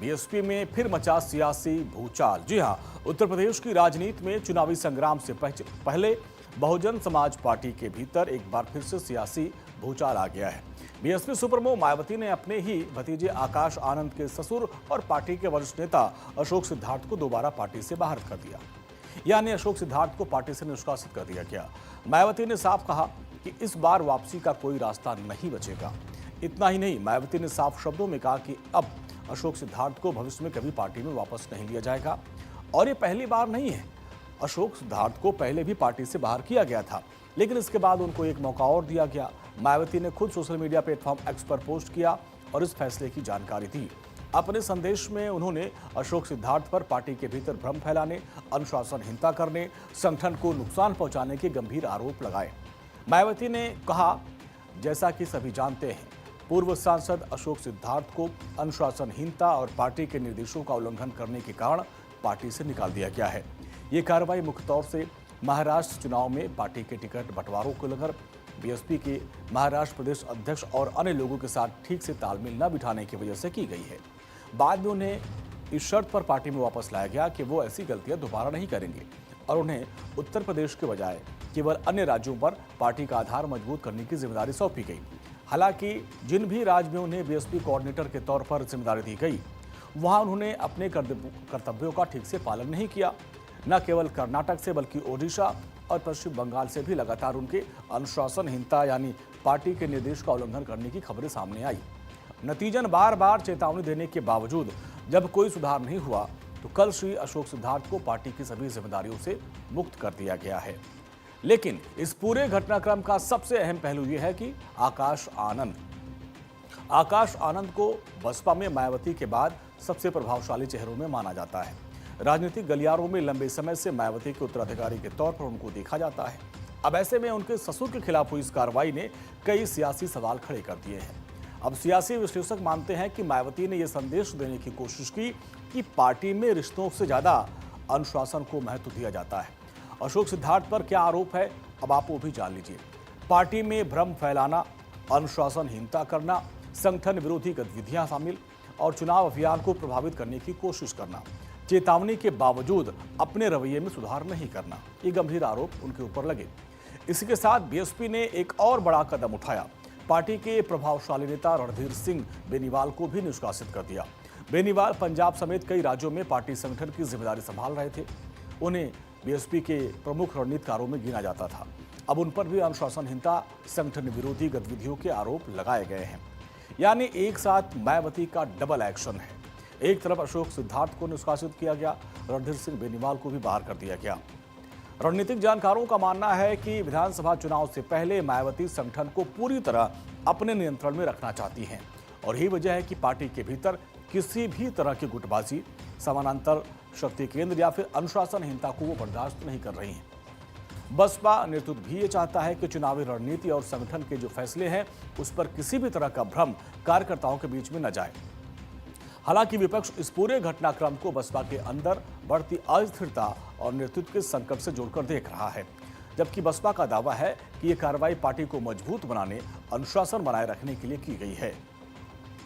BSP में फिर मचा सियासी भूचाल। जी हां, उत्तर प्रदेश की राजनीति में चुनावी संग्राम से पहले बहुजन समाज पार्टी के भीतर एक बार फिर से सियासी भूचाल आ गया है। बीएसपी सुप्रीमो मायावती ने अपने ही भतीजे आकाश आनंद के ससुर और पार्टी के वरिष्ठ नेता अशोक सिद्धार्थ को दोबारा पार्टी से बाहर कर दिया, यानी अशोक सिद्धार्थ को पार्टी से निष्कासित कर दिया गया। मायावती ने साफ कहा कि इस बार वापसी का कोई रास्ता नहीं बचेगा। इतना ही नहीं, मायावती ने साफ शब्दों में कहा कि अब अशोक सिद्धार्थ को भविष्य में कभी पार्टी में वापस नहीं लिया जाएगा। और ये पहली बार नहीं है। अशोक सिद्धार्थ को पहले भी पार्टी से बाहर किया गया था, लेकिन इसके बाद उनको एक मौका और दिया गया। मायावती ने खुद सोशल मीडिया प्लेटफॉर्म एक्स पर पोस्ट किया और इस फैसले की जानकारी दी। अपने संदेश में उन्होंने अशोक सिद्धार्थ पर पार्टी के भीतर भ्रम फैलाने, अनुशासनहीनता करने, संगठन को नुकसान पहुंचाने के गंभीर आरोप लगाए। मायावती ने कहा, जैसा कि सभी जानते हैं, पूर्व सांसद अशोक सिद्धार्थ को अनुशासनहीनता और पार्टी के निर्देशों का उल्लंघन करने के कारण पार्टी से निकाल दिया गया है। ये कार्रवाई मुख्य तौर से महाराष्ट्र चुनाव में पार्टी के टिकट बंटवारों को लेकर बीएसपी के महाराष्ट्र प्रदेश अध्यक्ष और अन्य लोगों के साथ ठीक से तालमेल न बिठाने की वजह से की गई है। बाद में उन्हें इस शर्त पर पार्टी में वापस लाया गया कि वो ऐसी गलतियां दोबारा नहीं करेंगे और उन्हें उत्तर प्रदेश के बजाय केवल अन्य राज्यों पर पार्टी का आधार मजबूत करने की जिम्मेदारी सौंपी गई। हालांकि जिन भी राज्य में उन्हें बीएसपी कोऑर्डिनेटर के तौर पर जिम्मेदारी दी गई, वहां उन्होंने अपने कर्तव्यों का ठीक से पालन नहीं किया। न केवल कर्नाटक से बल्कि ओडिशा और पश्चिम बंगाल से भी लगातार उनके अनुशासनहीनता यानी पार्टी के निर्देश का उल्लंघन करने की खबरें सामने आई। नतीजन बार बार चेतावनी देने के बावजूद जब कोई सुधार नहीं हुआ, तो कल श्री अशोक सिद्धार्थ को पार्टी की सभी जिम्मेदारियों से मुक्त कर दिया गया है। लेकिन इस पूरे घटनाक्रम का सबसे अहम पहलू यह है कि आकाश आनंद को बसपा में मायावती के बाद सबसे प्रभावशाली चेहरों में माना जाता है। राजनीतिक गलियारों में लंबे समय से मायावती के उत्तराधिकारी के तौर पर उनको देखा जाता है। अब ऐसे में उनके ससुर के खिलाफ हुई इस कार्रवाई ने कई सियासी सवाल खड़े कर दिए हैं। अब सियासी विश्लेषक मानते हैं कि मायावती ने यह संदेश देने की कोशिश की कि पार्टी में रिश्तों से ज्यादा अनुशासन को महत्व दिया जाता है। अशोक सिद्धार्थ पर क्या आरोप है, अब आप वो भी जान लीजिए। पार्टी में भ्रम फैलाना, अनुशासनहीनता करना, संगठन विरोधी गतिविधियां शामिल और चुनाव अभियान को प्रभावित करने की कोशिश करना, चेतावनी के बावजूद अपने रवैये में सुधार नहीं करना, ये गंभीर आरोप उनके ऊपर लगे। इसी के साथ बीएसपी ने एक और बड़ा कदम उठाया। पार्टी के प्रभावशाली नेता रणधीर सिंह बेनीवाल को भी निष्कासित कर दिया। बेनीवाल पंजाब समेत कई राज्यों में पार्टी संगठन की जिम्मेदारी संभाल रहे थे। उन्हें बीएसपी के प्रमुख रणनीतिकारों में गिना जाता था। अब उन पर भी अनुशासनहीनता, संगठन विरोधी गतिविधियों के आरोप लगाए गए हैं। यानी एक साथ मायावती का डबल एक्शन है। एक तरफ अशोक सिद्धार्थ को निष्कासित किया गया, रणधीर सिंह बेनीवाल को भी बाहर कर दिया गया। रणनीतिक जानकारों का मानना है कि विधानसभा चुनाव से पहले मायावती संगठन को पूरी तरह अपने नियंत्रण में रखना चाहती हैं और यही वजह है कि पार्टी के भीतर किसी भी तरह की गुटबाजी, समानांतर शक्ति केंद्र या फिर अनुशासनहीनता को वो बर्दाश्त नहीं कर रही हैं। बसपा नेतृत्व भी ये चाहता है कि चुनावी रणनीति और संगठन के जो फैसले हैं उस पर किसी भी तरह का भ्रम कार्यकर्ताओं के बीच में न जाए। हालांकि विपक्ष इस पूरे घटनाक्रम को बसपा के अंदर बढ़ती अस्थिरता और नेतृत्व के संकट से जोड़कर देख रहा है, जबकि बसपा का दावा है कि यह कार्रवाई पार्टी को मजबूत बनाने, अनुशासन बनाए रखने के लिए की गई है।